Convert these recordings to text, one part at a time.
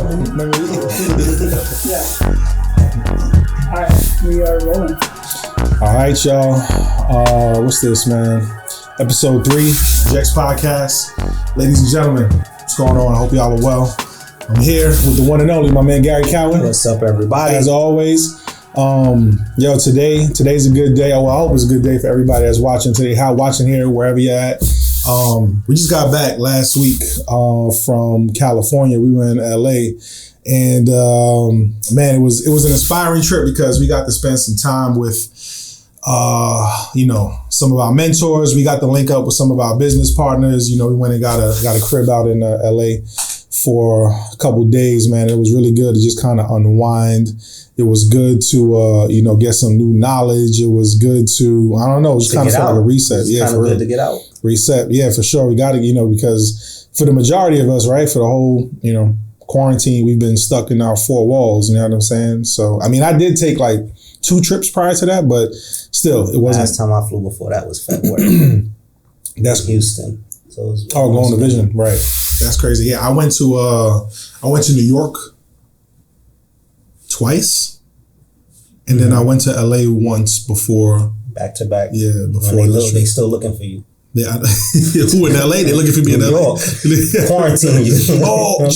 Yeah. All right, we are rolling. All right, y'all. What's this, man? Episode 3, Jex Podcast. Ladies and gentlemen, what's going on? I hope y'all are well. I'm here with the one and only, my man Gary Cowan. What's up, everybody? As always. Today's a good day. Well, I hope it's a good day for everybody that's watching today. Watching here, wherever you're at. We just got back last week from California. We were in LA, and man, it was an inspiring trip because we got to spend some time with some of our mentors. We got to link up with some of our business partners. We went and got a crib out in LA for a couple of days, man. It was really good to just kind of unwind. It was good to, get some new knowledge. It was good to, I don't know, it was kind of felt like a reset. It's kind of good to get out. Reset. Yeah, for sure. We got to, because for the majority of us, right, for the whole, quarantine, we've been stuck in our four walls, you know what I'm saying? So, I mean, I did take like 2 trips prior to that, but still, it wasn't. Last time I flew before that was February. That's Houston. So going to Vision, right. That's crazy. Yeah, I went to New York twice, and then I went to LA once before. Back to back. Yeah, before they still looking for you. Who in LA? They looking for me in LA. Quarantine you. Oh.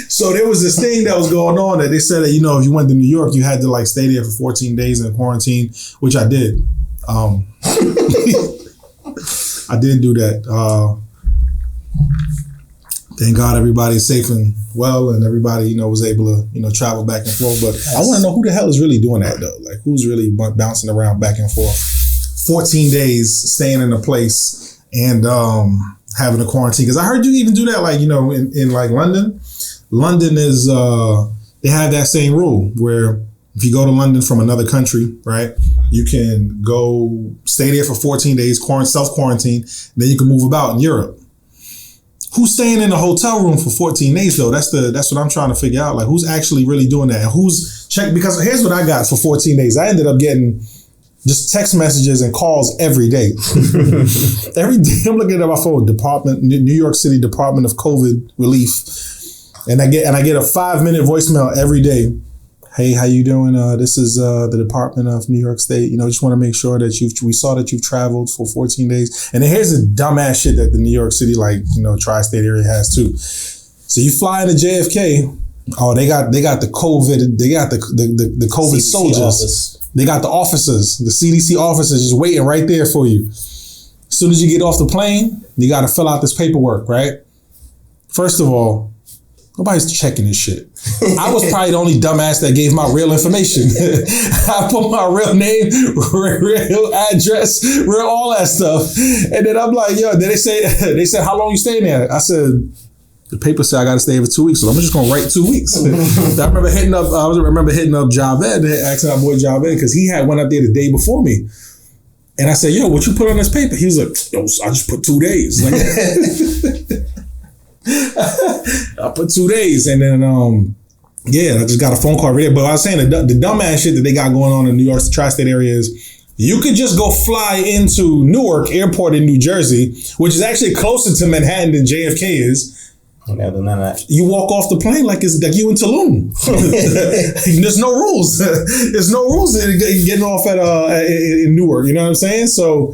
So there was this thing that was going on that they said that, if you went to New York, you had to like stay there for 14 days in quarantine, which I did. I did do that. Thank God everybody's safe and well, and everybody, was able to, travel back and forth. But I want to know who the hell is really doing that though. Like who's really bouncing around back and forth 14 days, staying in a place and having a quarantine. Because I heard you even do that, like, in like London. London is, they have that same rule where if you go to London from another country, right, you can go stay there for 14 days, self-quarantine, then you can move about in Europe. Who's staying in a hotel room for 14 days though? That's what I'm trying to figure out. Like who's actually really doing that? And who's checking? Because here's what I got for 14 days. I ended up getting just text messages and calls every day. Every day I'm looking at my phone, New York City Department of COVID Relief. And I get a 5-minute voicemail every day. Hey, how you doing? This is the Department of New York State. Just want to make sure that we saw that you've traveled for 14 days. And then here's the dumbass shit that the New York City, tri-state area has too. So you fly into JFK. Oh, they got the COVID. They got the COVID CDC soldiers. Office. They got the officers, the CDC officers just waiting right there for you. As soon as you get off the plane, you got to fill out this paperwork, right? First of all, nobody's checking this shit. I was probably the only dumbass that gave my real information. I put my real name, real address, real all that stuff. And then I'm like, then they said, how long you staying there? I said, the paper said I got to stay for 2 weeks, so I'm just going to write 2 weeks. I remember hitting up Javed, asking our boy Javed, because he had went up there the day before me. And I said, what you put on this paper? He was like, I just put 2 days. I put 2 days, and then I just got a phone call every day. But I was saying the dumbass shit that they got going on in New York, the tri-state area is you could just go fly into Newark Airport in New Jersey, which is actually closer to Manhattan than JFK is. You walk off the plane like it's like you in Tulum. There's no rules. There's no rules in getting off in Newark. You know what I'm saying? So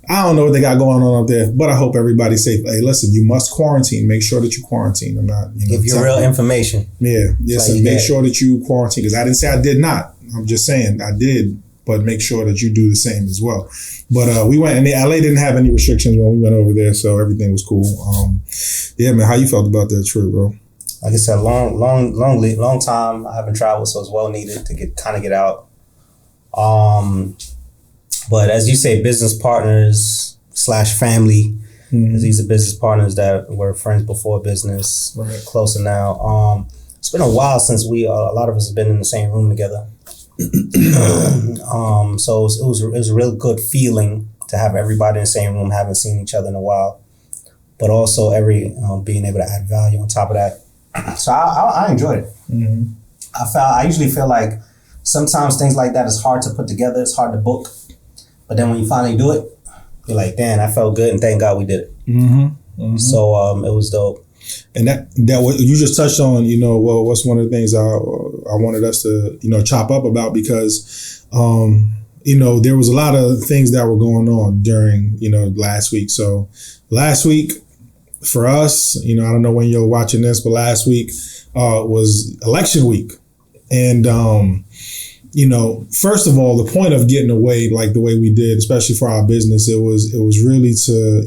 I don't know what they got going on up there, but I hope everybody's safe. Hey, listen, you must quarantine. Make sure that you quarantine. I'm not, give you real information. Yeah. Yes. And make sure that you quarantine. Because I didn't say I did not. I'm just saying I did, but make sure that you do the same as well. But we went, and LA didn't have any restrictions when we went over there, so everything was cool. Man, how you felt about that trip, bro? Like I said, long time I haven't traveled, so it's well needed to get out. But as you say, business partners / family. Mm-hmm. These are business partners that were friends before business, right. Closer now. It's been a while since a lot of us have been in the same room together. So it was a real good feeling to have everybody in the same room, haven't seen each other in a while, but also being able to add value on top of that. So I enjoyed it. Mm-hmm. I usually feel like sometimes things like that is hard to put together. It's hard to book. But then when you finally do it, you're like, damn, I felt good and thank God we did it. Mm-hmm. Mm-hmm. So it was dope. And that what you just touched on, well, what's one of the things I wanted us to, chop up about, because, there was a lot of things that were going on during, last week. So last week for us, I don't know when you're watching this, but last week was election week. And, first of all, the point of getting away like the way we did, especially for our business, it was really to,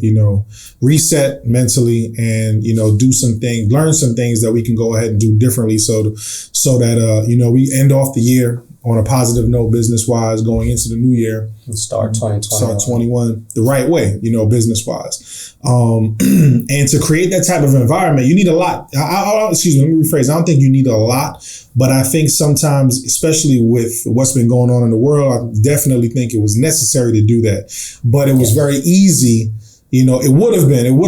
reset mentally and, do some things, learn some things that we can go ahead and do differently so that, we end off the year on a positive note, business wise, going into the new year. And start 2021. Start 21 the right way, business wise. And to create that type of environment, you need a lot. Excuse me, let me rephrase. I don't think you need a lot, but I think sometimes, especially with what's been going on in the world, I definitely think it was necessary to do that. But it was very easy. It would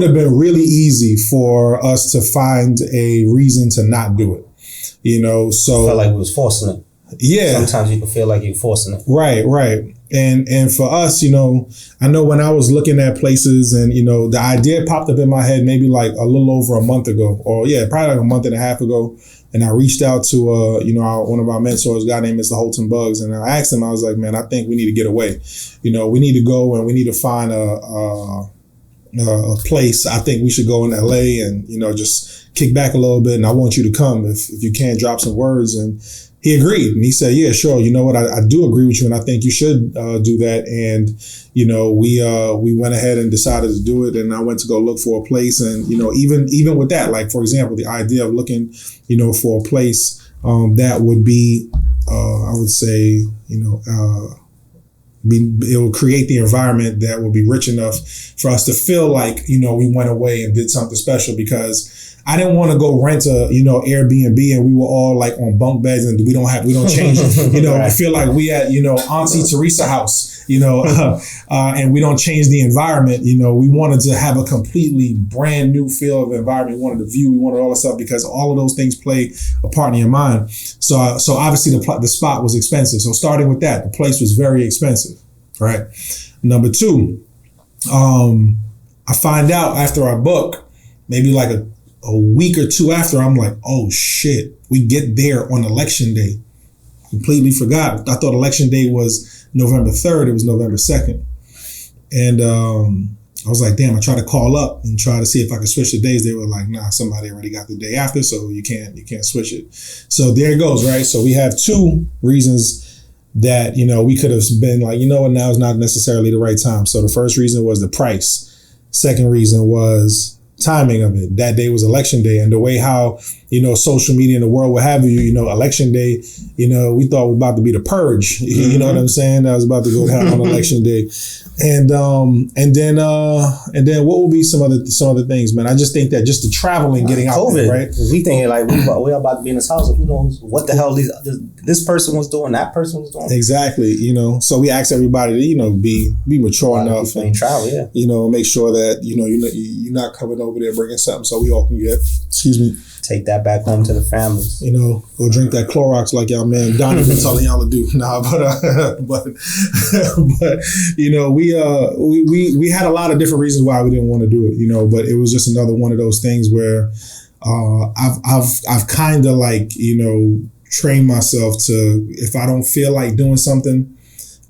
have been really easy for us to find a reason to not do it. So I felt like we was forcing it. Yeah. Sometimes you can feel like you're forcing it. Right. And for us, I know when I was looking at places and, the idea popped up in my head maybe like a little over a month ago, or probably like a month and a half ago. And I reached out to, one of our mentors, a guy named Mr. Holton Buggs. And I asked him, I was like, man, I think we need to get away. We need to go and we need to find a place. I think we should go in LA and, just kick back a little bit. And I want you to come if you can, drop some words. And he agreed. And he said, yeah, sure. You know what? I do agree with you. And I think you should do that. And, we went ahead and decided to do it. And I went to go look for a place. And, even with that, like, for example, the idea of looking, for a place that would be, I would say, it will create the environment that will be rich enough for us to feel like, we went away and did something special, because I didn't want to go rent a, Airbnb and we were all like on bunk beds and we don't change, Right. I feel like we at, Auntie Teresa house, and we don't change the environment. We wanted to have a completely brand new feel of the environment. We wanted the view, we wanted all the stuff, because all of those things play a part in your mind. So obviously the spot was expensive. So starting with that, the place was very expensive, right? Number two, I find out after I book, maybe like a week or two after, I'm like, oh shit, we get there on election day. Completely forgot. I thought election day was November 3rd. It was November 2nd. And I was like, damn, I tried to call up and try to see if I could switch the days. They were like, nah, somebody already got the day after, so you can't switch it. So there it goes, right? So we have two reasons that, we could have been like, what, now is not necessarily the right time. So the first reason was the price. Second reason was timing of it. That day was election day, and the way how, social media in the world will have you, election day, we thought it was about to be the purge. You know what I'm saying? I was about to go down on election day. And then what will be some other things, man? I just think that just the traveling, getting out COVID, there, right? We thinking like we're about to be in this house. Who knows what the hell this person was doing, that person was doing. Exactly. So we ask everybody to, be mature enough and travel, yeah. Make sure that, you're not coming over there bringing something so we all can get, take that back home to the families. Go drink that Clorox like y'all man Donnie been telling y'all to do. Nah, but we had a lot of different reasons why we didn't want to do it, but it was just another one of those things where I've kind of like, trained myself to, if I don't feel like doing something,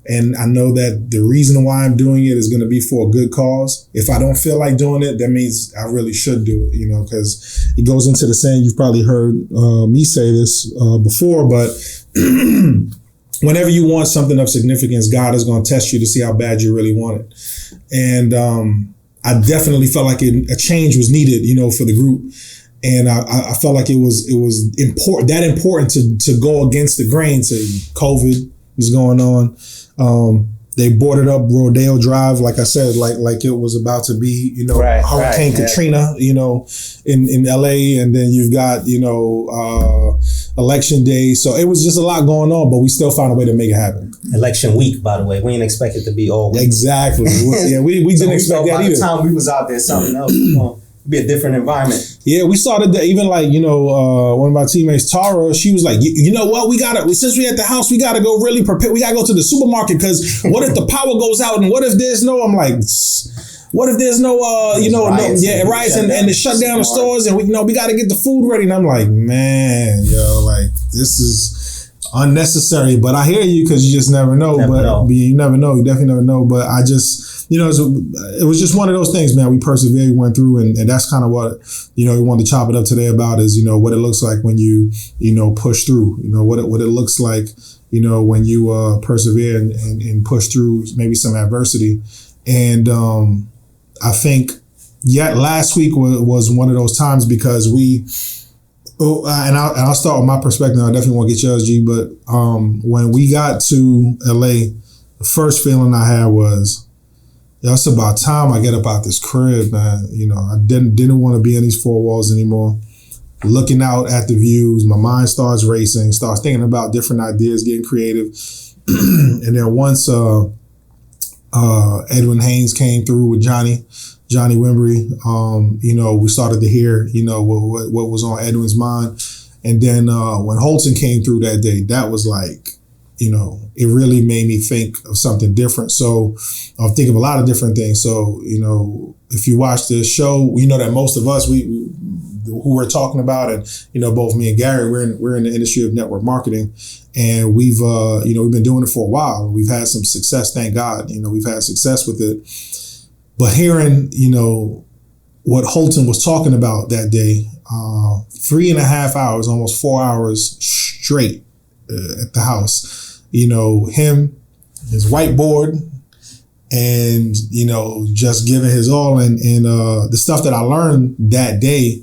and I know that the reason why I'm doing it is going to be for a good cause. If I don't feel like doing it, that means I really should do it, because it goes into the saying, you've probably heard me say this before, but whenever you want something of significance, God is going to test you to see how bad you really want it. And I definitely felt like a change was needed, for the group. And I felt like it was important to go against the grain. So COVID was going on. They boarded up Rodeo Drive, like I said, like it was about to be, Hurricane Katrina, in LA, and then you've got, election day. So it was just a lot going on, but we still found a way to make it happen. Election week, by the way, we didn't expect it to be all week. Exactly. Yeah, we didn't expect that either. By the time we was out there, something else. Be a different environment. Yeah, we started that. Even like, one of my teammates, Tara, she was like, you know what, since we at the house, we gotta go really prepare. We gotta go to the supermarket, because what if the power goes out and what if there's no, I'm like, what if there's no, riots and to shut down the stores and we got to get the food ready. And I'm like, man, like this is unnecessary. But I hear you because you just never know. You never know. You definitely never know. But I just, it was just one of those things, man. We persevered, went through, and that's kind of what, we wanted to chop it up today about is, what it looks like when you, push through, what it looks like, when you persevere and push through maybe some adversity. And I think last week was one of those times because and I'll start with my perspective. I definitely want to get yours, G. But when we got to LA, the first feeling I had was, it's about time I get up out this crib, man. I didn't want to be in these four walls anymore. Looking out at the views, my mind starts racing, starts thinking about different ideas, getting creative. And then once Edwin Haynes came through with Johnny Wimbery, we started to hear, what was on Edwin's mind. And then when Holton came through that day, that was like, it really made me think of something different. So I'll think of a lot of different things. So, if you watch the show, you know that most of us, who we're talking about, and, both me and Gary, we're in the industry of network marketing, and we've been doing it for a while. We've had some success, thank God. We've had success with it. But hearing, what Holton was talking about that day, 3.5 hours, almost 4 hours straight at the house, him, his whiteboard, and, just giving his all. And the stuff that I learned that day,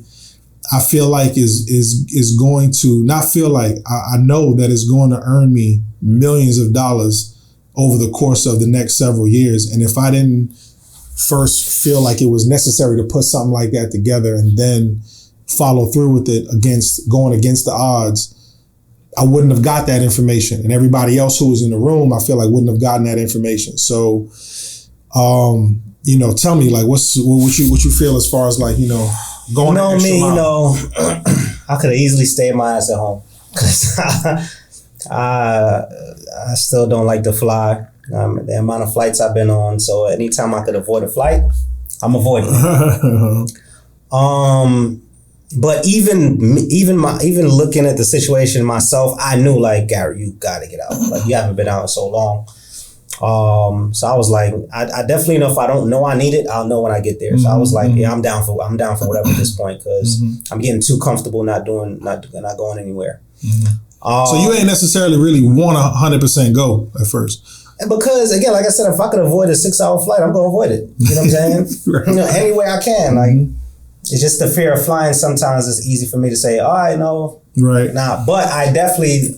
I feel like is going to, not feel like, I know that it's going to earn me millions of dollars over the course of the next several years. And if I didn't first feel like it was necessary to put something like that together and then follow through with it going against the odds, I wouldn't have got that information. And everybody else who was in the room, I feel like wouldn't have gotten that information. So, tell me, like, what you feel as far as, like, going the extra mile? I could have easily stayed my ass at home because I still don't like to fly. The amount of flights I've been on. So anytime I could avoid a flight, I'm avoiding it. But even looking at the situation myself, I knew, like, Gary, you got to get out. Like, you haven't been out in so long. So I was like, I definitely know if I don't know I need it, I'll know when I get there. So I was like, yeah, I'm down for whatever at this point because I'm getting too comfortable not going anywhere. So you ain't necessarily really want to 100% go at first. Because, again, like I said, if I could avoid a 6-hour flight, I'm going to avoid it. You know what I'm saying? Right. Any way I can. Like, it's just the fear of flying. Sometimes it's easy for me to say, all right, no. Right. Nah, but I definitely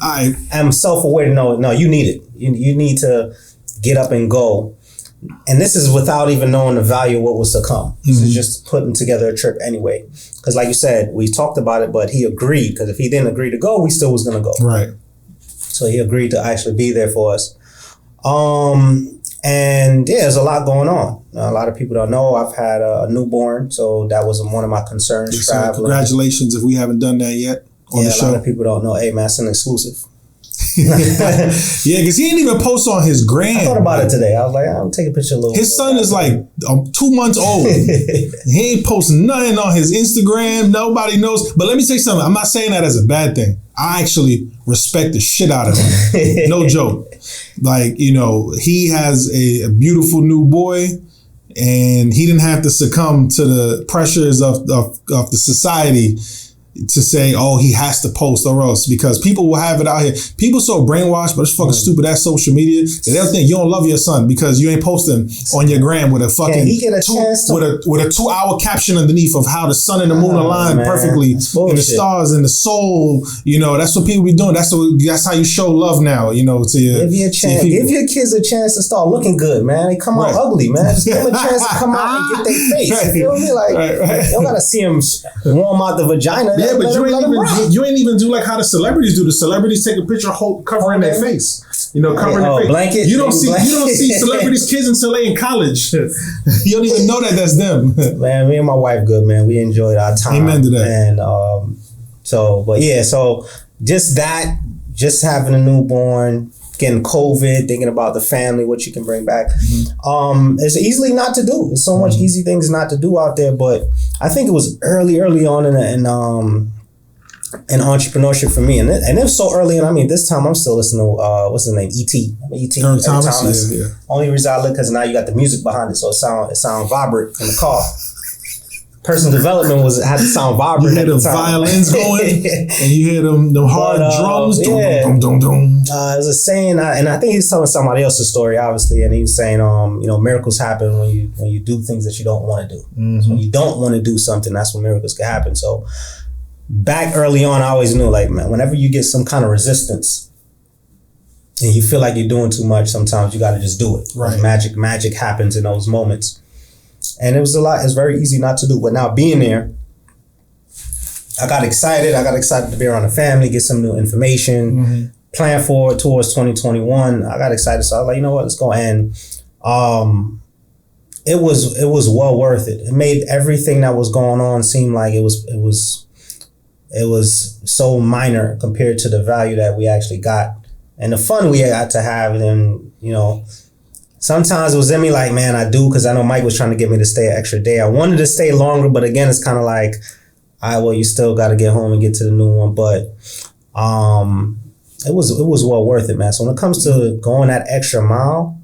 am self-aware to know, no, you need it. You need to get up and go. And this is without even knowing the value of what was to come. This is just putting together a trip anyway. Because like you said, we talked about it, but he agreed. Because if he didn't agree to go, we still was going to go. Right. So he agreed to actually be there for us. And yeah, there's a lot going on. A lot of people don't know I've had a newborn, so that was one of my concerns. Yes, traveling. Congratulations if we haven't done that yet on the show. A lot of people don't know. Hey man, it's an exclusive. Yeah, because he didn't even post on his gram. I thought about it today. I was like, I'm taking a picture of his son is like 2 months old. He ain't posting nothing on his Instagram. Nobody knows. But let me say something. I'm not saying that as a bad thing. I actually respect the shit out of him. No joke. Like, he has a beautiful new boy, and he didn't have to succumb to the pressures of the society to say, oh, he has to post or else, because people will have it out here. People so brainwashed by this fucking stupid ass social media that they'll think you don't love your son because you ain't posting on your gram with a fucking with a 2-hour caption underneath of how the sun and the moon align perfectly and the stars and the soul. That's what people be doing. That's how you show love now. To your give your kids a chance to start looking good, man. They come out ugly, man. Just give them a chance to come out and get their face. Right. You feel me? Like you don't gotta see them warm out the vagina. Yeah, but you ain't even do like how the celebrities do. The celebrities take a picture covering their face. Covering their face. Blanket. You don't see celebrities' kids until they in college. You don't even know that that's them. Man, me and my wife good, man. We enjoyed our time. Amen to that. And so just having a newborn, getting COVID, thinking about the family, what you can bring back. It's easily not to do. There's so much easy things not to do out there. But I think it was early on in entrepreneurship for me, and it was so early. And I mean, this time I'm still listening to what's his name, E.T. E.T. Eric Thomas. Yeah. Only reason I look because now you got the music behind it, so it sound vibrant in the car. Personal development had to sound vibrant. You hear the violins going, and you hear them hard drums. Yeah. Dum, dum, dum, dum. It was a saying, and I think he's telling somebody else's story, obviously, and he was saying, miracles happen when you do things that you don't want to do. So when you don't want to do something, that's when miracles can happen. So back early on, I always knew, like, man, whenever you get some kind of resistance and you feel like you're doing too much, sometimes you got to just do it. Right. Magic happens in those moments. And it was it's very easy not to do. But now being there, I got excited to be around the family, get some new information, plan forward towards 2021. I got excited. So I was like, you know what, let's go. And it was well worth it. It made everything that was going on seem like it was so minor compared to the value that we actually got and the fun we got to have. And, sometimes it was in me like, man, I do, because I know Mike was trying to get me to stay an extra day. I wanted to stay longer, but again, it's kind of like, you still got to get home and get to the new one. But it was well worth it, man. So when it comes to going that extra mile,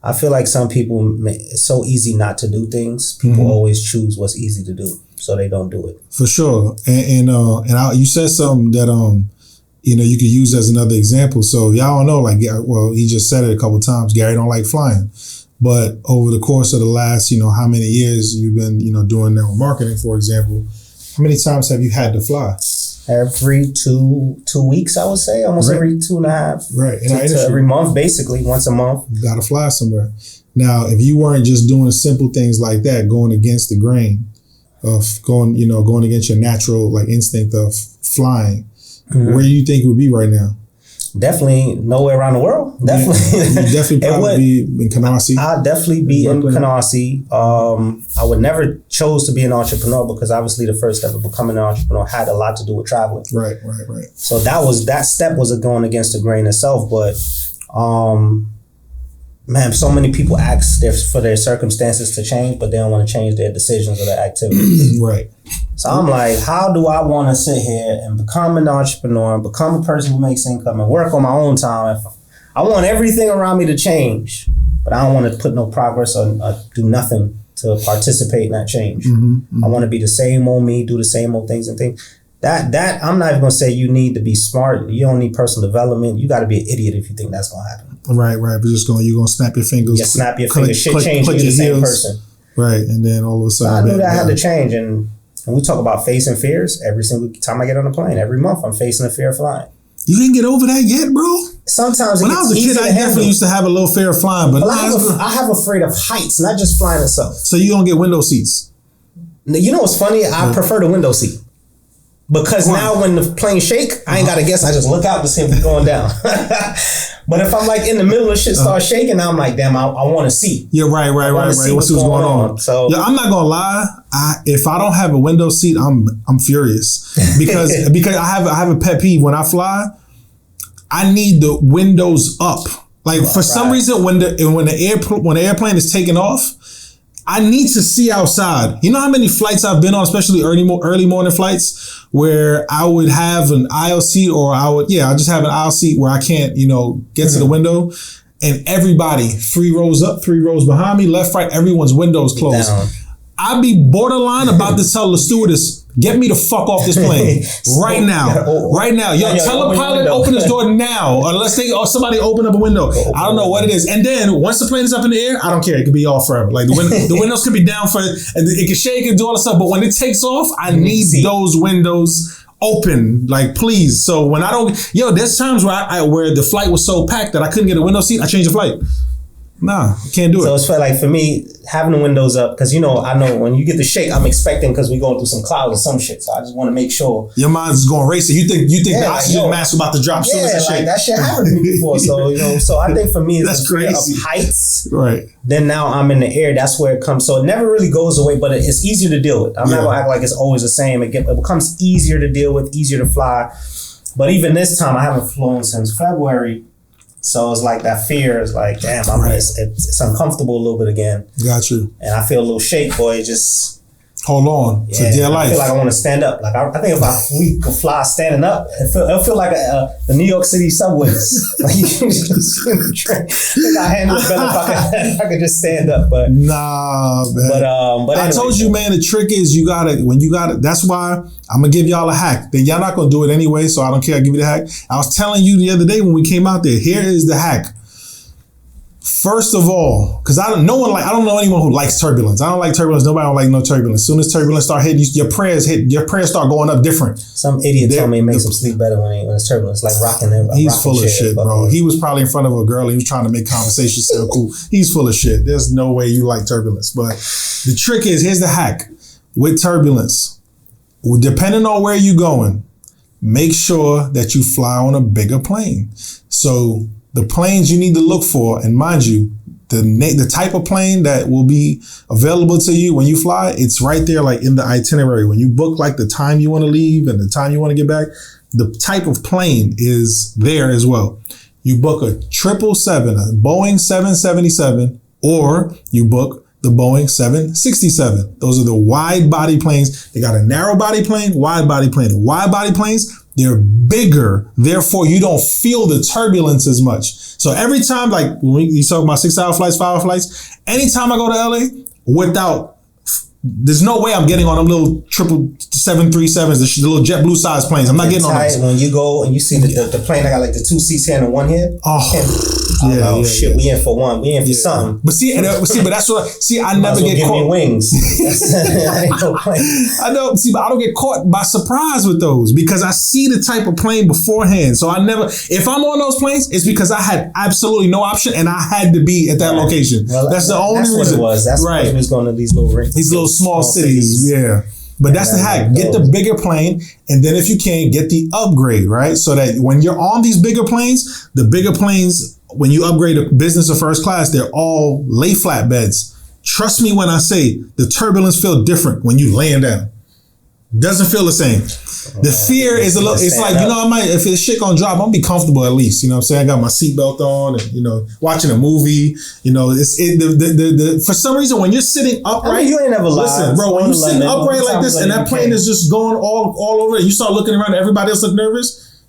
I feel like some people, it's so easy not to do things. People always choose what's easy to do, so they don't do it. For sure. And you said something that you could use as another example. So y'all don't know, like, well, he just said it a couple of times. Gary don't like flying, but over the course of the last, how many years you've been, doing network marketing, for example, how many times have you had to fly? Every two weeks, I would say, almost every 2.5. Right. To every month, basically, once a month. You got to fly somewhere. Now, if you weren't just doing simple things like that, going against the grain of going against your natural like instinct of flying, where do you think it would be right now? Definitely nowhere around the world. Definitely. Yeah, you definitely probably be in Canarsie. I'd definitely be in Canarsie. I would never chose to be an entrepreneur because obviously the first step of becoming an entrepreneur had a lot to do with traveling. Right. So that step was going against the grain itself. But man, so many people ask for their circumstances to change, but they don't want to change their decisions or their activities. Right. So I'm like, how do I want to sit here and become an entrepreneur and become a person who makes income and work on my own time? I want everything around me to change, but I don't want to put no progress or do nothing to participate in that change. I want to be the same old me, do the same old things and things. That I'm not even going to say you need to be smart. You don't need personal development. You got to be an idiot if you think that's going to happen. Right. But you're going to snap your fingers. Yeah, snap your fingers. Shit change. You're the same person. Right. And then all of a sudden. I knew that I had to change. And we talk about facing fears every single time I get on a plane. Every month I'm facing a fear of flying. You didn't get over that yet, bro? Sometimes when I was a kid, I definitely used to have a little fear of flying. But I have afraid of heights, not just flying itself. So you don't get window seats? You know what's funny? I prefer the window seat. Because now when the plane shake, I ain't got to guess. I just look out to see if we're going down. But if I'm like in the middle of shit start shaking, I'm like, damn, I want to see. Yeah, right. Let's see what's going on. So yeah, I'm not gonna lie. If I don't have a window seat, I'm furious because I have a pet peeve when I fly. I need the windows up. Like for some reason, when the airplane is taking off, I need to see outside. You know how many flights I've been on, especially early morning flights, where I would have an aisle seat, or I just have an aisle seat where I can't, get to the window, and everybody 3 rows up, 3 rows behind me, left, right, everyone's windows closed. I'd be borderline about to tell the stewardess, get me the fuck off this plane right now. Yo, tell the pilot to open this door now, unless somebody open up a window. I don't know what it is. And then once the plane is up in the air, I don't care. It could be off forever. Like the windows can be down for, and it can shake and do all the stuff. But when it takes off, I need those windows open, like please. So when I don't, there's times where the flight was so packed that I couldn't get a window seat. I changed the flight. Nah, can't do it. So it's like for me, having the windows up, because I know when you get the shake, I'm expecting because we're going through some clouds or some shit. So I just want to make sure your mind's going racing. You think the oxygen mask about to drop soon as that shit happened to me before. So so I think for me it's crazy. Of heights. Right. Then now I'm in the air. That's where it comes. So it never really goes away, but it's easier to deal with. I'm not gonna act like it's always the same. It becomes easier to deal with, easier to fly. But even this time, I haven't flown since February. So it's like that fear is like, damn, it's uncomfortable a little bit again. Got you. And I feel a little shake, boy. Just hold on. It's a dear life. I feel like I want to stand up. Like I think if we could fly standing up, it'll feel like the New York City subways. Like you can just in the train. I think I handle it better if I could just stand up. But nah, man. But I told you, man. The trick is you got it. That's why I'm gonna give y'all a hack. Then y'all not gonna do it anyway, so I don't care. I give you the hack. I was telling you the other day when we came out there. Here is the hack. First of all, because I don't know anyone who likes turbulence. I don't like turbulence. Nobody don't like no turbulence. As soon as turbulence start hitting, your prayers start going up different. Some idiot told me it makes him sleep better when it's turbulence, like rocking him. He's full of shit, bro. He was probably in front of a girl. He was trying to make conversation sound cool. He's full of shit. There's no way you like turbulence. But the trick is, here's the hack with turbulence. Depending on where you're going, make sure that you fly on a bigger plane. So the planes you need to look for, and mind you, the type of plane that will be available to you when you fly, it's right there, like in the itinerary. When you book like the time you want to leave and the time you want to get back, the type of plane is there as well. You book a 777, a Boeing 777, or you book the Boeing 767. Those are the wide body planes. They got a narrow body plane, wide body plane. The wide body planes, they're bigger, therefore you don't feel the turbulence as much. So every time, like when you talk about 6 hour flights, 5 hour flights, anytime I go to LA, there's no way I'm getting on them little 777s, the little JetBlue size planes. I'm not getting on those. When you go and you see the plane, I got like the 2 seats here and 1 here. Shit, we in for one. We in for something. But but that's what I never get give caught. Me wings. I ain't no plane. I know. But I don't get caught by surprise with those because I see the type of plane beforehand. So I never. If I'm on those planes, it's because I had absolutely no option and I had to be at that location. Well, that's the only reason. That's what it was. That's right. We was going to these little rings. These little small cities. Yeah. But that's the hack. Get the bigger plane, and then if you can, get the upgrade, right? So that when you're on these bigger planes, the bigger planes, when you upgrade to business or first class, they're all lay flat beds. Trust me when I say the turbulence feel different when you laying down. Doesn't feel the same. The fear is a little, it's like, if this shit gonna drop, I'm gonna be comfortable at least. You know what I'm saying? I got my seatbelt on and, watching a movie, for some reason, when you're sitting upright, you ain't never lied. Listen, bro, when you're sitting upright like this and that plane is just going all over it, you start looking around and everybody else look nervous,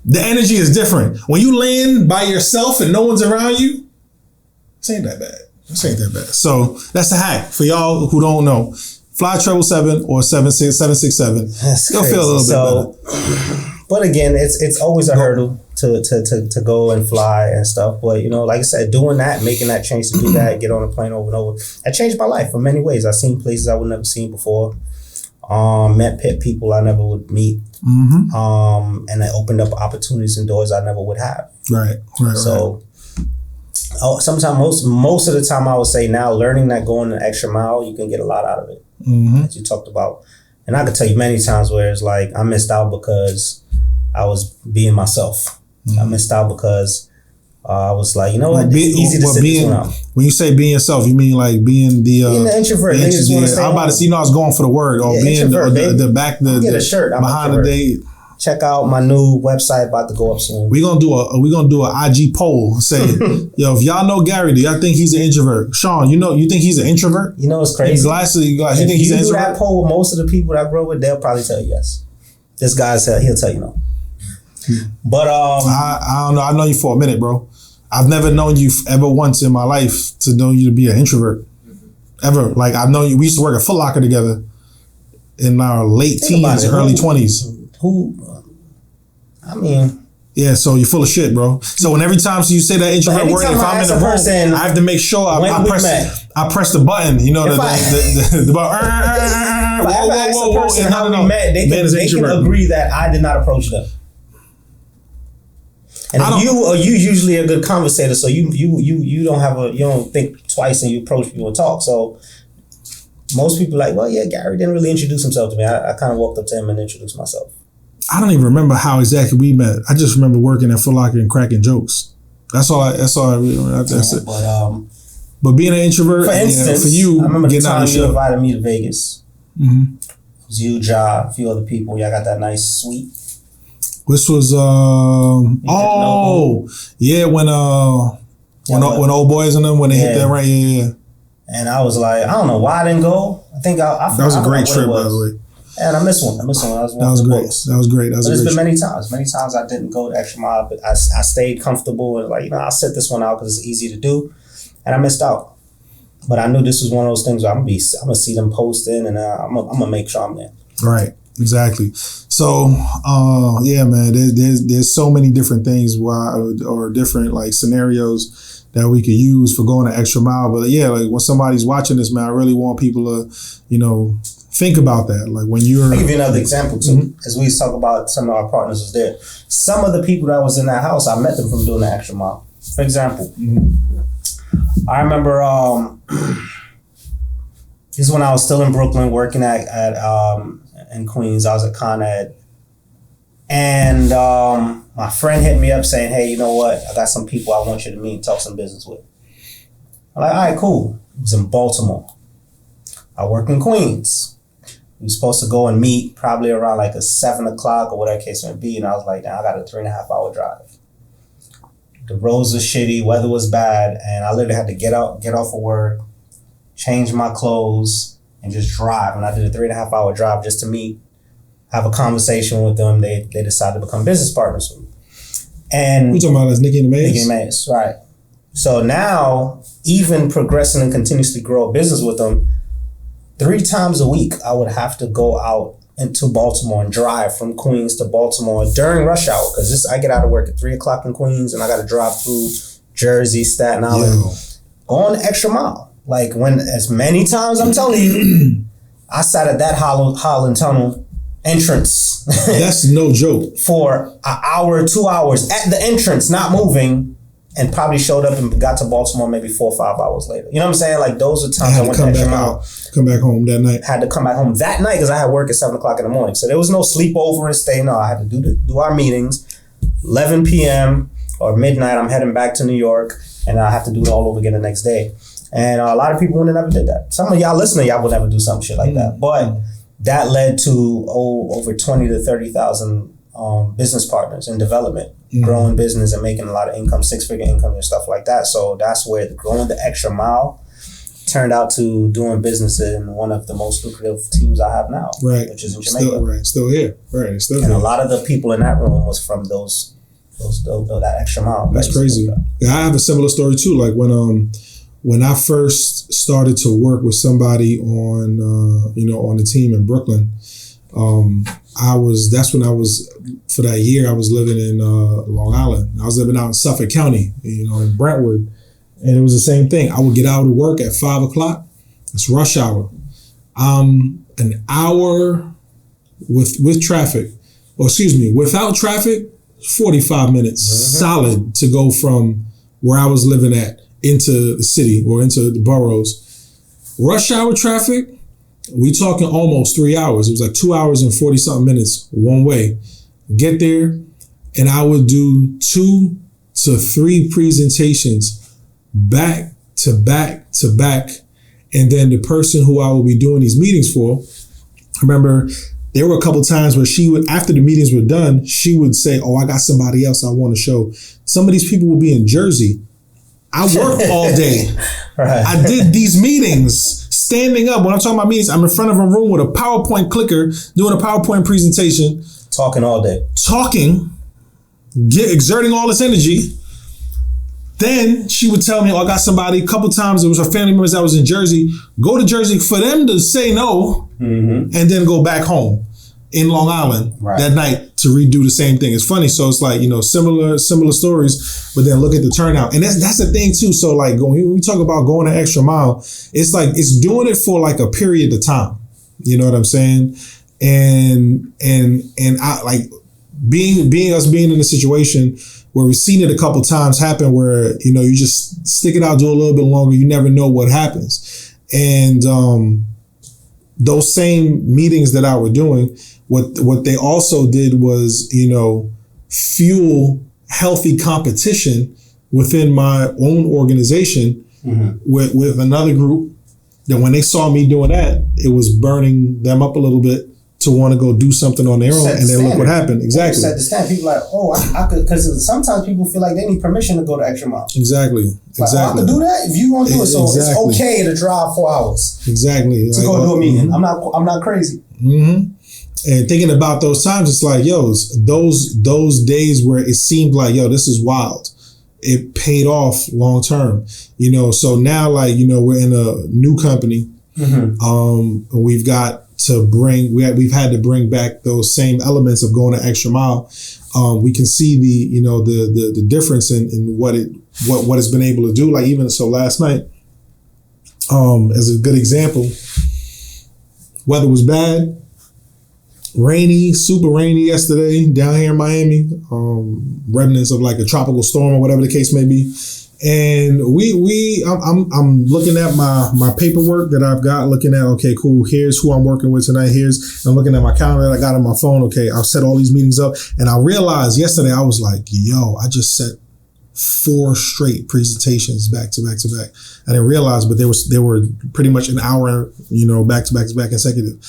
the energy is different. When you laying by yourself and no one's around you, this ain't that bad. So that's the hack for y'all who don't know. Fly 777 or 767. You'll feel a little bit better. But again, it's always a hurdle to go and fly and stuff. But like I said, doing that, making that change to do that, get on a plane over and over, that changed my life in many ways. I've seen places I would never seen before. Met people I never would meet. Mm-hmm. And it opened up opportunities and doors I never would have. Right. So. Sometimes most of the time I would say now learning that going an extra mile, you can get a lot out of it. Mm-hmm. As you talked about. And I could tell you many times where it's like I missed out because I was being myself. Mm-hmm. I missed out because I was like, it's easy to sit this one out. When you say being yourself, you mean like being the introvert. I'm about to see, I was going for the word, or being the shirt behind the day. Check out my new website about to go up soon. We're gonna do a IG poll. Say, if y'all know Gary, do y'all think he's an introvert? Sean, you think he's an introvert? It's crazy. Glasses, you think he's an introvert? If you do that poll with most of the people that I grow with, they'll probably tell you yes. This guy he'll tell you no. But I don't know. I've known you for a minute, bro. I've never known you ever once in my life to know you to be an introvert. Ever. Like I've known you. We used to work at Foot Locker together in our late teens, early 20s. Yeah, so you're full of shit, bro. So when every time you say that introvert word, if I'm in the room, I have to make sure I press the button. The button. If I ask a person how we met, they can agree that I did not approach them. And you usually a good conversator, so you don't think twice and you approach people and talk. So most people are like, well, yeah, Gary didn't really introduce himself to me. I kind of walked up to him and introduced myself. I don't even remember how exactly we met. I just remember working at Foot Locker and cracking jokes. That's all I really remember. That's it. But being an introvert, for instance, for you, I remember the time you invited me to Vegas. Mm-hmm. It was you, Ja, a few other people. Y'all got that nice suite. This was when old boys and them when they hit that right, yeah. And I was like, I don't know why I didn't go. I think that was a great trip, by the way. And I missed one. That was great. That was great. But it's been many times. Many times I didn't go the extra mile, but I stayed comfortable and like, I'll sit this one out because it's easy to do. And I missed out. But I knew this was one of those things where I'm gonna see them posting and I'm gonna make sure I'm there. Right. Exactly. So, man, there's so many different things or different like scenarios that we could use for going the extra mile. But yeah, like when somebody's watching this, man, I really want people to, think about that. Like when you're... I'll give you another example too. Mm-hmm. As we talk about some of our partners was there. Some of the people that was in that house, I met them from doing the extra mile. For example, I remember this is when I was still in Brooklyn working at in Queens. I was at Con Ed. And my friend hit me up saying, hey, you know what? I got some people I want you to meet and talk some business with. I'm like, all right, cool. It was in Baltimore. I work in Queens. We were supposed to go and meet probably around like 7 o'clock or whatever case may be. And I was like, I got a 3.5 hour drive. The roads were shitty, weather was bad. And I literally had to get off of work, change my clothes, and just drive. And I did a 3.5 hour drive just to meet, have a conversation with them. They decided to become business partners with me. And you talking about as Nikki and the Mays? Nikki and the Mays, right. So now, even progressing and continuously grow a business with them, 3 times a week, I would have to go out into Baltimore and drive from Queens to Baltimore during rush hour. Because I get out of work at 3 o'clock in Queens and I got to drive through Jersey, Staten Island, going the extra mile. Like as many times I'm telling you, I sat at that Holland Tunnel entrance. That's no joke. For an hour, 2 hours at the entrance, not moving. And probably showed up and got to Baltimore maybe 4 or 5 hours later. You know what I'm saying? Like those are times I went the extra mile. Come back home that night. Had to come back home that night because I had work at 7 o'clock in the morning. So there was no sleepover and stay. No, I had to do our meetings. 11 p.m. or midnight, I'm heading back to New York, and I have to do it all over again the next day. And a lot of people would have never did that. Some of y'all listening, y'all would never do some shit like that. But that led to over 20 to 30,000 business partners in development, growing business and making a lot of income, 6-figure income and stuff like that. So that's where going the extra mile turned out to doing business in one of the most lucrative teams I have now, right? Which is in Jamaica. Still here, right? Still and here. A lot of the people in that room was from that extra mile. That's crazy. Yeah, I have a similar story too. Like when I first started to work with somebody on on the team in Brooklyn. That's when I was, for that year, I was living in Long Island. I was living out in Suffolk County, in Brentwood. And it was the same thing. I would get out of work at 5 o'clock. It's rush hour. An hour with traffic, without traffic, 45 minutes solid to go from where I was living at into the city or into the boroughs. Rush hour traffic, we talking almost 3 hours. It was like 2 hours and 40 something minutes one way. Get there, and I would do 2 to 3 presentations back to back to back. And then the person who I would be doing these meetings for, I remember there were a couple times where she would, after the meetings were done, she would say, oh, I got somebody else I want to show. Some of these people will be in Jersey. I worked all day. Right. I did these meetings standing up. When I'm talking about meetings, I'm in front of a room with a PowerPoint clicker doing a PowerPoint presentation. Talking all day. Exerting all this energy. Then she would tell me, I got somebody, a couple times, it was her family members that was in Jersey, go to Jersey for them to say no, and then go back home in Long Island that night to redo the same thing. It's funny. So it's like, similar stories, but then look at the turnout. And that's the thing too. So like when we talk about going an extra mile, it's like, it's doing it for like a period of time. You know what I'm saying? And I like being in a situation where we've seen it a couple times happen where, you just stick it out, do a little bit longer. You never know what happens. And those same meetings that I were doing, what they also did was, fuel healthy competition within my own organization with another group that when they saw me doing that, it was burning them up a little bit to want to go do something on their own, and then look what happened. Exactly. Set the standard. People like, oh, I could, because sometimes people feel like they need permission to go the extra mile. Exactly. Like, oh, I could do that if you want to do it. So Exactly. it's okay to drive 4 hours. Exactly. To go do a meeting. I'm not crazy. Mm-hmm. And thinking about those times, it's like, yo, those days where it seemed like, yo, this is wild. It paid off long term, you know. So now, like, you know, we're in a new company. Mm-hmm. We've had to bring back those same elements of going an extra mile. We can see the difference in what it's been able to do. Like, even so last night, as a good example, weather was bad, rainy, super rainy yesterday down here in Miami, remnants of like a tropical storm or whatever the case may be. And I'm looking at my paperwork that I've got, looking at, okay, cool, here's who I'm working with tonight. I'm looking at my calendar that I got on my phone. Okay, I've set all these meetings up. And I realized yesterday, I was like, yo, I just set 4 straight presentations back to back to back. I didn't realize, but they were pretty much an hour, you know, back to back to back consecutive.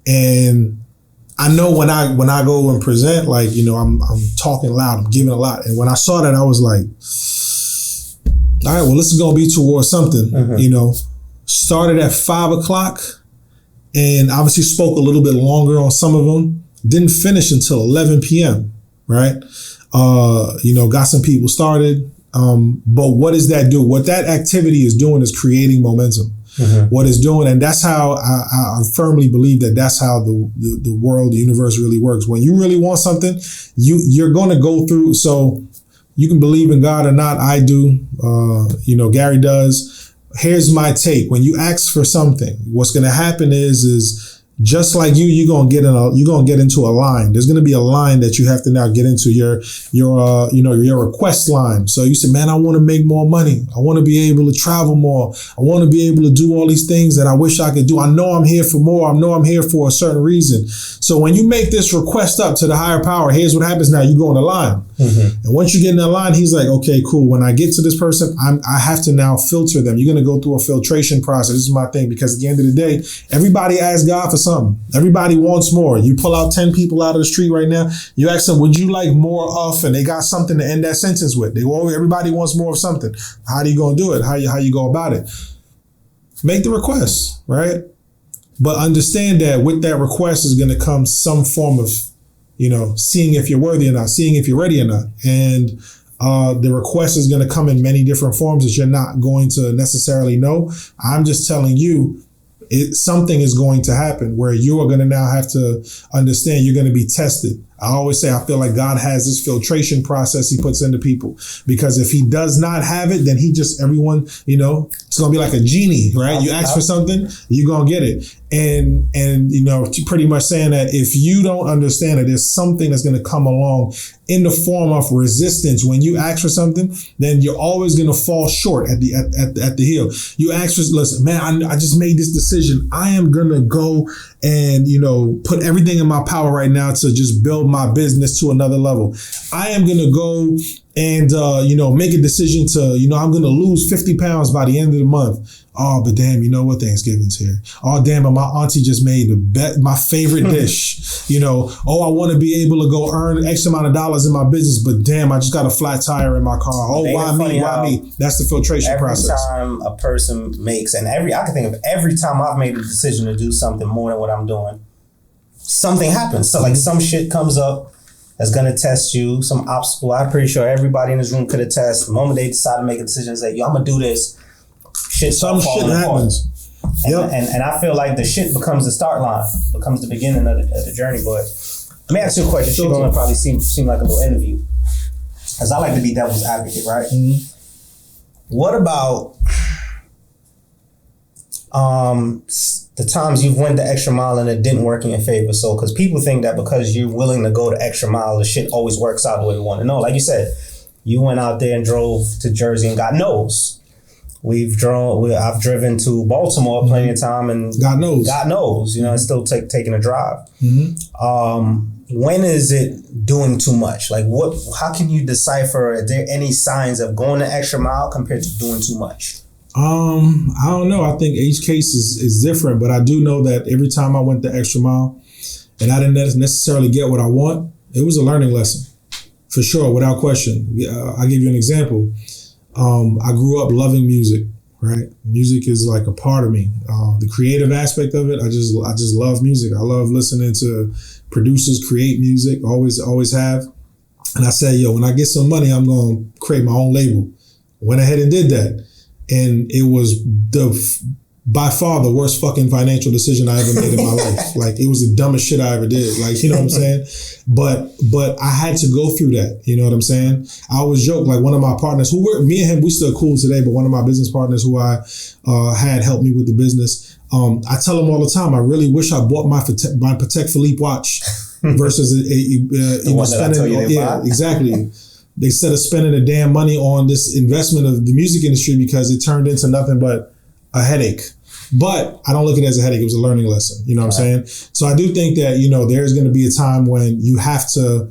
And I know when I go and present, like, you know, I'm talking loud, I'm giving a lot. And when I saw that, I was like, all right, well, this is going to be towards something, you know. Started at 5 o'clock and obviously spoke a little bit longer on some of them. Didn't finish until 11 p.m., right? You know, got some people started. But what does that do? What that activity is doing is creating momentum. What it's doing, and that's how I firmly believe that's how the world, the universe really works. When you really want something, you're going to go through. So you can believe in God or not. I do. You know, Gary does. Here's my take. When you ask for something, what's going to happen is just like you're gonna get into a line. There's gonna be a line that you have to now get into your request line. So you say, man, I want to make more money. I want to be able to travel more. I want to be able to do all these things that I wish I could do. I know I'm here for more. I know I'm here for a certain reason. So when you make this request up to the higher power, here's what happens now. You go in the line. And once you get in the line, he's like, okay, cool. When I get to this person, I have to now filter them. You're going to go through a filtration process. This is my thing, because at the end of the day, everybody asks God for something. Everybody wants more. You pull out 10 people out of the street right now. You ask them, would you like more of? And they got something to end that sentence with. Everybody wants more of something. How do you going to do it? How you go about it? Make the request, right? But understand that with that request is going to come some form of, you know, seeing if you're worthy or not, seeing if you're ready or not. And the request is going to come in many different forms that you're not going to necessarily know. I'm just telling you, something is going to happen where you are going to now have to understand you're going to be tested. I always say, I feel like God has this filtration process he puts into people, because if he does not have it, then everyone, you know, it's going to be like a genie, right? You ask for something, you're going to get it. And, you know, pretty much saying that if you don't understand it, there's something that's going to come along in the form of resistance. When you ask for something, then you're always going to fall short at the hill. You ask for, listen, man, I just made this decision. I am going to go and, you know, put everything in my power right now to just build my business to another level. I am going to go and, you know, make a decision to, you know, I'm going to lose 50 pounds by the end of the month. Oh, but damn, you know what? Thanksgiving's here. Oh, damn, but my auntie just made my favorite dish. You know, oh, I want to be able to go earn X amount of dollars in my business, but damn, I just got a flat tire in my car. Oh, why me? Why me? That's the filtration process. Every time a person makes, I can think of every time I've made a decision to do something more than what I'm doing, something happens. So like some shit comes up that's going to test you, some obstacle. I'm pretty sure everybody in this room could attest. The moment they decide to make a decision and say, yo, I'm going to do this, some shit happens. And I feel like the shit becomes the start line, becomes the beginning of the journey. But let me ask you a question. It's going to probably seem like a little interview, because I like to be devil's advocate, right? What about the times you've went the extra mile and it didn't work in your favor? So, because people think that because you're willing to go the extra mile, the shit always works out the way you want to. No, like you said, you went out there and drove to Jersey, and God knows. I've driven to Baltimore plenty of time, and God knows, you know, it's still taking a drive. When is it doing too much? Like how can you decipher, are there any signs of going the extra mile compared to doing too much? I don't know. I think each case is different, but I do know that every time I went the extra mile, and I didn't necessarily get what I want, it was a learning lesson. For sure, without question. I'll give you an example. I grew up loving music, right? Music is like a part of me. The creative aspect of it, I just love music. I love listening to producers create music, always have. And I said, yo, when I get some money, I'm going to create my own label. Went ahead and did that. And it was by far the worst fucking financial decision I ever made in my life. Like, it was the dumbest shit I ever did. Like, you know what I'm saying? But I had to go through that. You know what I'm saying? I always joke, like, one of my partners me and him, we still cool today, but one of my business partners who I had helped me with the business, I tell him all the time, I really wish I bought my Patek Philippe watch versus exactly. Instead of spending the damn money on this investment of the music industry, because it turned into nothing but a headache. But I don't look at it as a headache. It was a learning lesson. You know what I'm saying? So I do think that, there's going to be a time when you have to,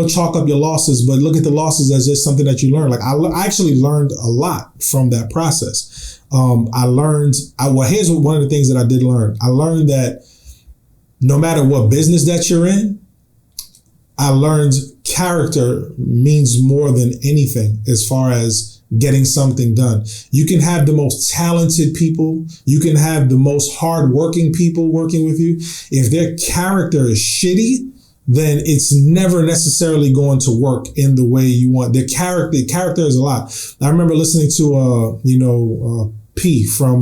chalk up your losses, but look at the losses as just something that you learn. Like, I actually learned a lot from that process. Here's one of the things that I did learn. I learned that no matter what business that you're in, I learned character means more than anything as far as getting something done. You can have the most talented people. You can have the most hardworking people working with you. If their character is shitty, then it's never necessarily going to work in the way you want. The character is a lot. I remember listening to, P from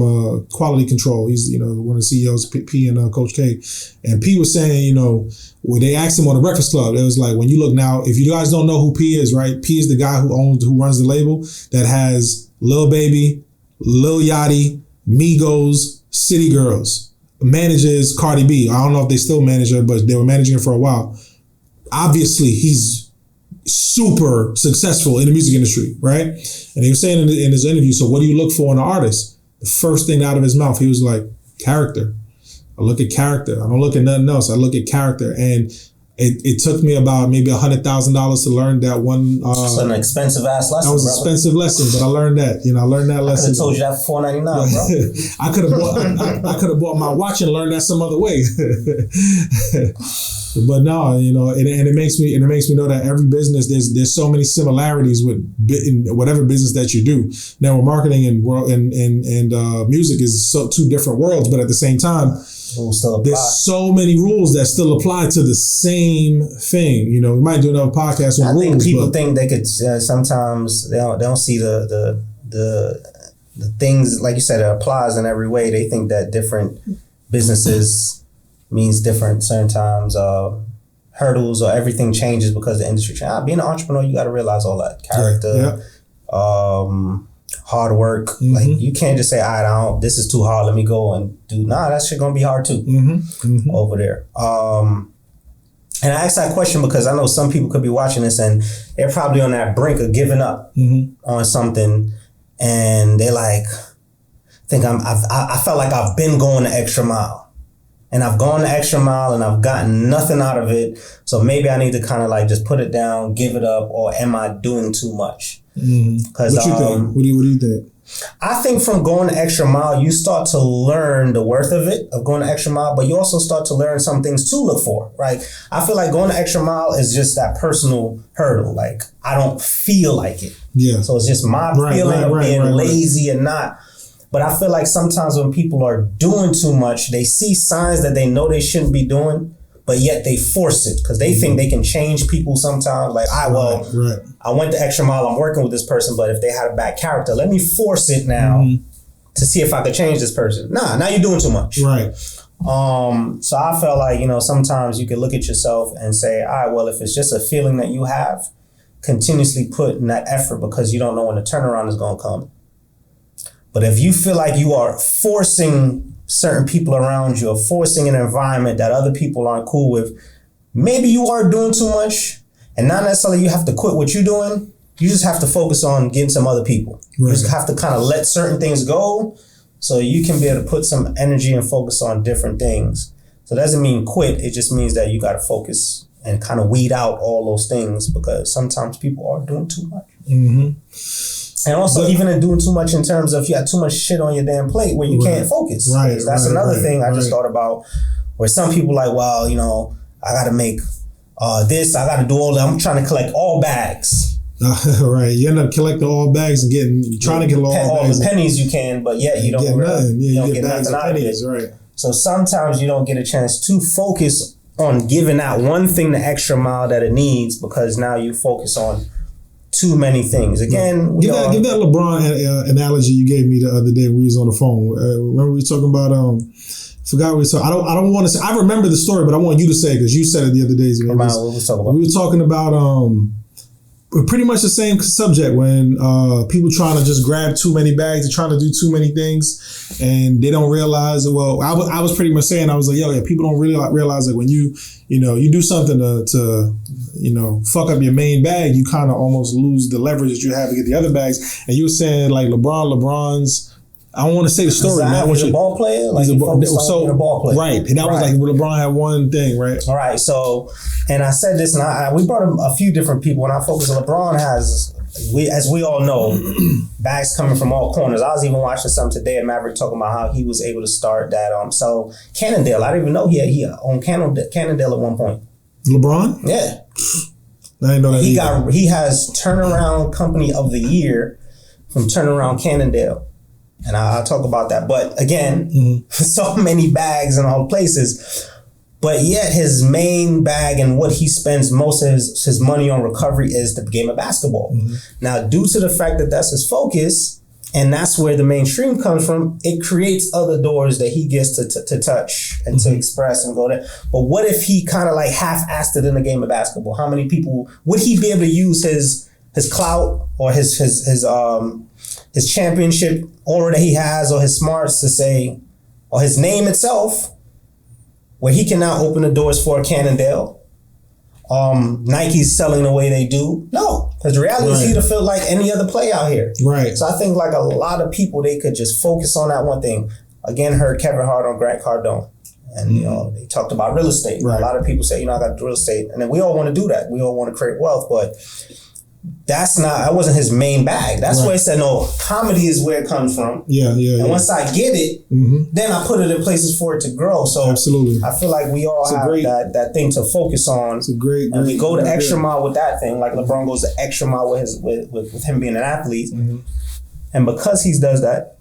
Quality Control. He's, one of the CEOs, P and Coach K. And P was saying, when they asked him on the Breakfast Club, it was like, when you look now, if you guys don't know who P is, right? P is the guy who runs the label that has Lil Baby, Lil Yachty, Migos, City Girls, manages Cardi B. I don't know if they still manage her, but they were managing her for a while. Obviously, he's super successful in the music industry, right? And he was saying in his interview, so what do you look for in an artist? The first thing out of his mouth, he was like, character. I look at character. I don't look at nothing else. I look at character. And it took me about maybe $100,000 to learn that one. It's an expensive ass lesson. That was an expensive lesson, but I learned that. I learned that lesson. I could have told you that for $4.99, bro. I could have bought my watch and learned that some other way. But no, and it makes me know that every business there's so many similarities with whatever business that you do. Now, with marketing and music is two different worlds, but at the same time, there's so many rules that still apply to the same thing. We might do another podcast on rules. I think people think they could sometimes they don't see the things, like you said, it applies in every way. They think that different businesses means different certain times, hurdles, or everything changes because the industry changes. Being an entrepreneur, you got to realize all that character, hard work. Mm-hmm. Like, you can't just say, all right, this is too hard, let me go and do. That shit gonna be hard too over there. And I asked that question because I know some people could be watching this and they're probably on that brink of giving up on something, and they're like, I felt like I've been going the extra mile. And I've gone the extra mile and I've gotten nothing out of it. So maybe I need to kind of like just put it down, give it up, or am I doing too much? What you think? What do you think? I think from going the extra mile, you start to learn the worth of it, of going the extra mile, but you also start to learn some things to look for, right? I feel like going the extra mile is just that personal hurdle. Like, I don't feel like it. Yeah. So it's just my feeling of being lazy and not. But I feel like sometimes when people are doing too much, they see signs that they know they shouldn't be doing, but yet they force it because they think they can change people sometimes. Like, I went the extra mile, I'm working with this person, but if they had a bad character, let me force it now to see if I could change this person. Now you're doing too much. Right. So I felt like, sometimes you can look at yourself and say, all right, well, if it's just a feeling that you have, continuously put in that effort because you don't know when the turnaround is going to come. But if you feel like you are forcing certain people around you or forcing an environment that other people aren't cool with, maybe you are doing too much, and not necessarily you have to quit what you're doing. You just have to focus on getting some other people. Right. You just have to kind of let certain things go so you can be able to put some energy and focus on different things. So it doesn't mean quit. It just means that you got to focus and kind of weed out all those things because sometimes people are doing too much. And also, even in doing too much in terms of you got too much shit on your damn plate where you can't focus. Right. That's another thing I just thought about Where some people like, well, you know, I got to make this, I got to do all that. I'm trying to collect all bags. Right, you end up collecting all bags and trying to get all bags. The pennies you can, but yet you don't get nothing. Yeah, you get nothing out pennies, of it. right. So sometimes you don't get a chance to focus on giving that one thing the extra mile that it needs, because now you focus on too many things. Again, give that LeBron analogy you gave me the other day when we was on the phone. Remember we were talking about forgot what we were talking. I don't want to say. I remember the story, but I want you to say it because you said it the other day. What was talking about? We were talking about pretty much the same subject when people trying to just grab too many bags, they're trying to do too many things, and they don't realize. Well, I was pretty much saying, I was like, yeah, people don't really realize that when you do something to fuck up your main bag, you kind of almost lose the leverage that you have to get the other bags. And you were saying like LeBron's. I don't want to say the story, man. He's a ball player? Like, he's a ball player. Right. And that was like LeBron had one thing, right? All right. So, and I said this, and we brought a few different people, and I focus on LeBron has, as we all know, bags coming from all corners. I was even watching something today at Maverick talking about how he was able to start that. So Cannondale, I didn't even know he owned Cannondale at one point. LeBron? Yeah. I didn't know that He has Turnaround Company of the Year from Turnaround Cannondale. And I'll talk about that. But again, so many bags in all places. But yet his main bag and what he spends most of his money on recovery is the game of basketball. Now, due to the fact that that's his focus, and that's where the mainstream comes from, it creates other doors that he gets to touch and to express and go there. But what if he kind of like half-assed it in the game of basketball? How many people would he be able to use his clout or his championship aura that he has, or his smarts to say, or his name itself, where he can now open the doors for Cannondale? Nike's selling the way they do. No, because the reality is he'd have felt like any other play out here. Right. So I think like a lot of people, they could just focus on that one thing. Again, heard Kevin Hart on Grant Cardone. And, they talked about real estate. Right. A lot of people say, I got real estate. And then we all want to do that. We all want to create wealth, but that wasn't his main bag. That's where he said, no, comedy is where it comes from. Yeah. And once I get it, then I put it in places for it to grow. So absolutely, I feel like we all have that thing to focus on. It's a great, and we go the extra mile with that thing. Like LeBron goes the extra mile with him being an athlete. And because he does that,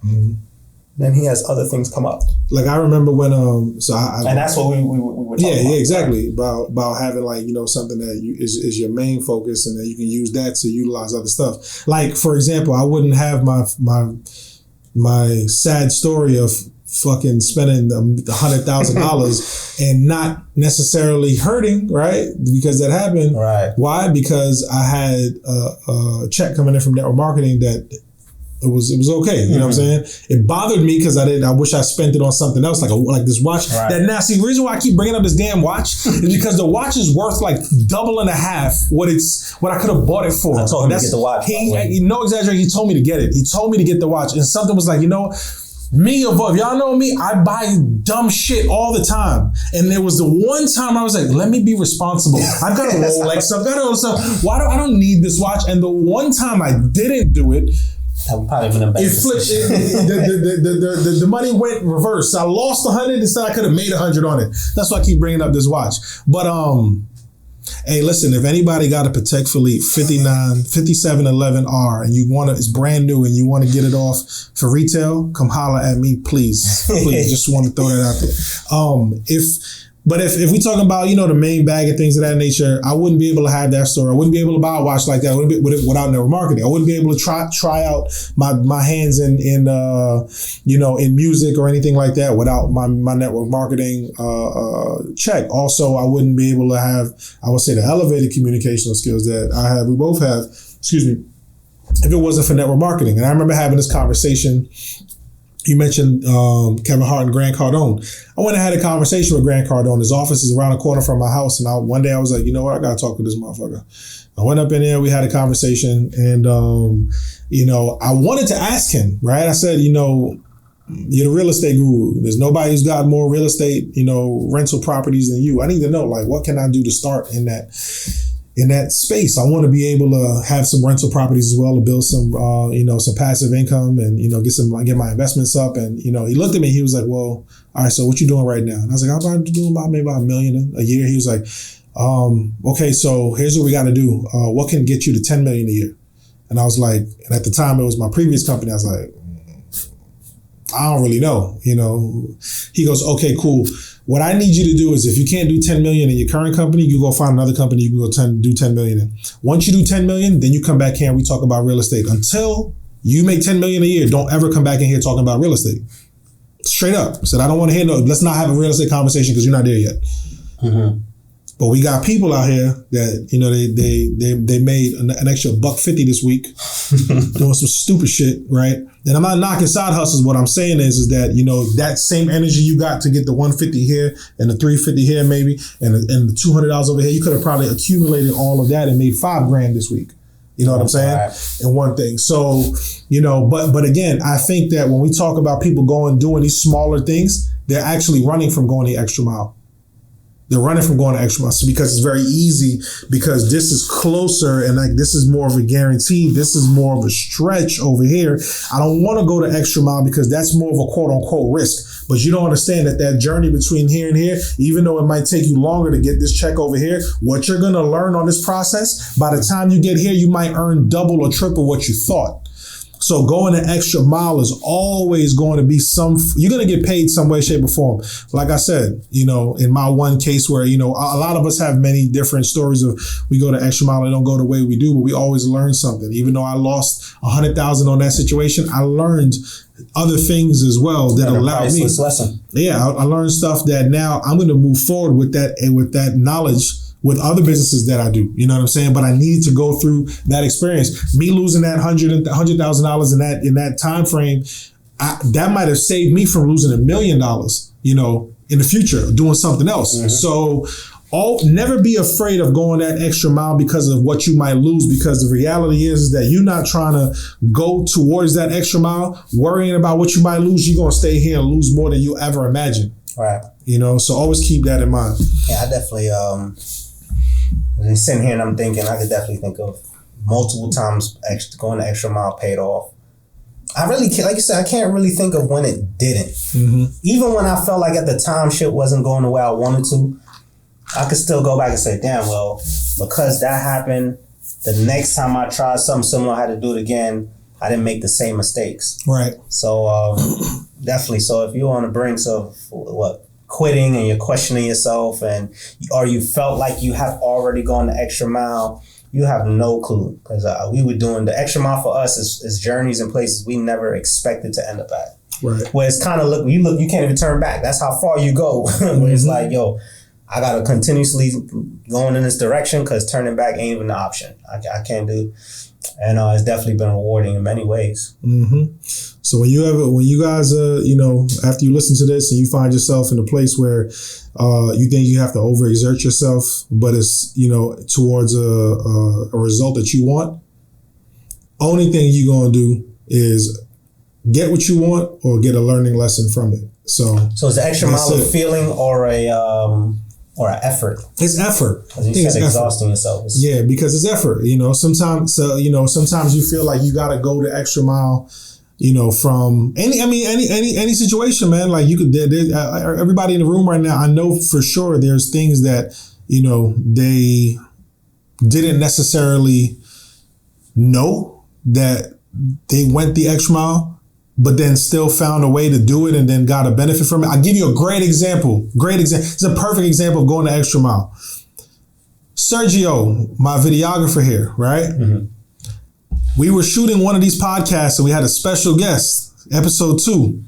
then he has other things come up. Like I remember when and that's what we were talking about. Yeah, exactly. About having like something that is your main focus, and then you can use that to utilize other stuff. Like for example, I wouldn't have my sad story of fucking spending $100,000 and not necessarily hurting, right? Because that happened. Right. Why? Because I had a check coming in from network marketing that. It was okay, you know what I'm saying? It bothered me because I wish I spent it on something else, like this watch. Right. That nasty. The reason why I keep bringing up this damn watch is because the watch is worth like double and a half what I could have bought it for. I told him to get the watch. No exaggeration. He told me to get it. He told me to get the watch, and something was like, me above, y'all know me, I buy dumb shit all the time. And there was the one time I was like, let me be responsible. I've got a Rolex, I've got all this stuff. I don't need this watch. And the one time I didn't do it, that would probably been a better decision. The money went reverse. I lost 100 instead I could have made 100 on it. That's why I keep bringing up this watch. But hey, listen, if anybody got a Patek Philippe 5711R and it's brand new and you want to get it off for retail, come holler at me, please. Please, just want to throw that out there. But if we talking about, the main bag and things of that nature, I wouldn't be able to have that store. I wouldn't be able to buy a watch like that without network marketing. I wouldn't be able to try out my hands in music or anything like that without my network marketing check. Also, I wouldn't be able to have, I would say, the elevated communicational skills that we both have, if it wasn't for network marketing. And I remember having this conversation. You mentioned Kevin Hart and Grant Cardone. I went and had a conversation with Grant Cardone. His office is around the corner from my house. And one day I was like, you know what? I got to talk to this motherfucker. I went up in there. We had a conversation. And, I wanted to ask him, right? I said, you're the real estate guru. There's nobody who's got more real estate, rental properties than you. I need to know, what can I do to start in in that space. I want to be able to have some rental properties as well, to build some, some passive income and, get my investments up. And, he looked at me, he was like, well, all right, so what you doing right now? And I was like, I'm doing maybe about $1 million a year. He was like, okay, so here's what we got to do. What can get you to $10 million a year? And I was like, and at the time it was my previous company. I was like, I don't really know, He goes, okay, cool. What I need you to do is, if you can't do 10 million in your current company, you go find another company you can go do 10 million in. Once you do 10 million, then you come back here and we talk about real estate. Until you make 10 million a year, don't ever come back in here talking about real estate. Straight up. I said, I don't want to hear let's not have a real estate conversation because you're not there yet. Mm-hmm. But we got people out here that, they made an extra $150 this week doing some stupid shit, right? And I'm not knocking side hustles. What I'm saying is that, that same energy you got to get the 150 here and the 350 here maybe and the $200 over here, you could have probably accumulated all of that and made $5,000 this week. You know what I'm saying? Right. In one thing. So, but again, I think that when we talk about people doing these smaller things, they're actually running from going the extra mile. They're running from going to extra mile because it's very easy, because this is closer and this is more of a guarantee. This is more of a stretch over here. I don't want to go to extra mile because that's more of a quote unquote risk. But you don't understand that journey between here and here, even though it might take you longer to get this check over here, what you're going to learn on this process, by the time you get here, you might earn double or triple what you thought. So going an extra mile is always going to be you're going to get paid some way, shape or form. Like I said, in my one case where, a lot of us have many different stories of we go the extra mile and don't go the way we do, but we always learn something. Even though I lost $100,000 on that situation, I learned other things as well that allowed me. Lesson. Yeah, I learned stuff that now I'm going to move forward with that knowledge with other businesses that I do, you know what I'm saying? But I needed to go through that experience. Me losing that $100,000 in that time frame, that might have saved me from losing $1 million, in the future, doing something else. Mm-hmm. So never be afraid of going that extra mile because of what you might lose, because the reality is that you're not trying to go towards that extra mile, worrying about what you might lose. You're going to stay here and lose more than you ever imagined. Right. So always keep that in mind. Yeah, I definitely, sitting here and I'm thinking, I could definitely think of multiple times going the extra mile paid off. I really can't, like you said, I can't really think of when it didn't. Mm-hmm. Even when I felt like at the time shit wasn't going the way I wanted to, I could still go back and say, damn, well, because that happened, the next time I tried something similar, I had to do it again. I didn't make the same mistakes. Right. So definitely. So if you're on the brinks of quitting and you're questioning yourself or you felt like you have already gone the extra mile, you have no clue, because we were doing the extra mile for us is journeys and places we never expected to end up at. Right. Where it's kind of you can't even turn back. That's how far you go. Where it's like, yo, I got to continuously going in this direction because turning back ain't even an option. I can't do. And it's definitely been rewarding in many ways. Mm-hmm. So when you guys, after you listen to this and you find yourself in a place where you think you have to overexert yourself, but it's, towards a result that you want, only thing you're going to do is get what you want or get a learning lesson from it. So is the extra mile a feeling or an effort? It's effort. Because you said exhausting yourself. Yeah, because it's effort. Sometimes you feel like you got to go the extra mile. From any situation, man. Like you could, everybody in the room right now, I know for sure there's things that they didn't necessarily know that they went the extra mile, but then still found a way to do it and then got a benefit from it. I'll give you a great example. It's a perfect example of going the extra mile. Sergio, my videographer here, right? Mm-hmm. We were shooting one of these podcasts and we had a special guest, episode 2.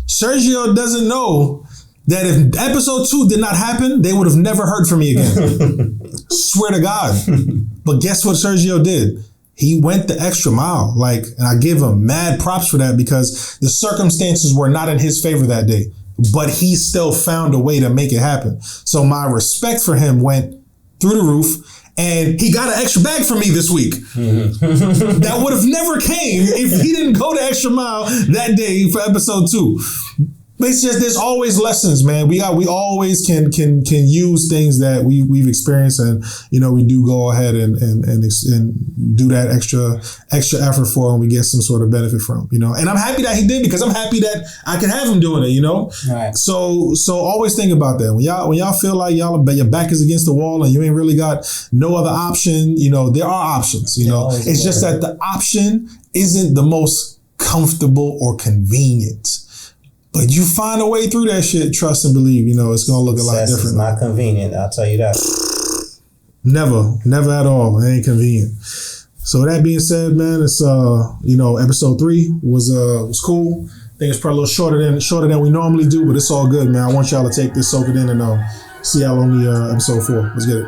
Sergio doesn't know that if episode 2 did not happen, they would have never heard from me again. Swear to God. But guess what Sergio did? He went the extra mile. And I give him mad props for that because the circumstances were not in his favor that day, but he still found a way to make it happen. So my respect for him went through the roof. And he got an extra bag from me this week. Mm-hmm. That would have never came if he didn't go the extra mile that day for episode 2. But it's just there's always lessons, man. We always can use things that we've experienced, and we do go ahead and do that extra effort for, and we get some sort of benefit from, And I'm happy that he did, because I'm happy that I can have him doing it, Right. So always think about that when y'all feel like your back is against the wall and you ain't really got no other option. There are options. It's just that the option isn't the most comfortable or convenient. But you find a way through that shit, trust and believe, it's going to look a lot different. It's not convenient, I'll tell you that. Never at all. It ain't convenient. So that being said, man, it's, episode 3 was cool. I think it's probably a little shorter than we normally do, but it's all good, man. I want y'all to take this, soak it in, and see y'all on the episode 4. Let's get it.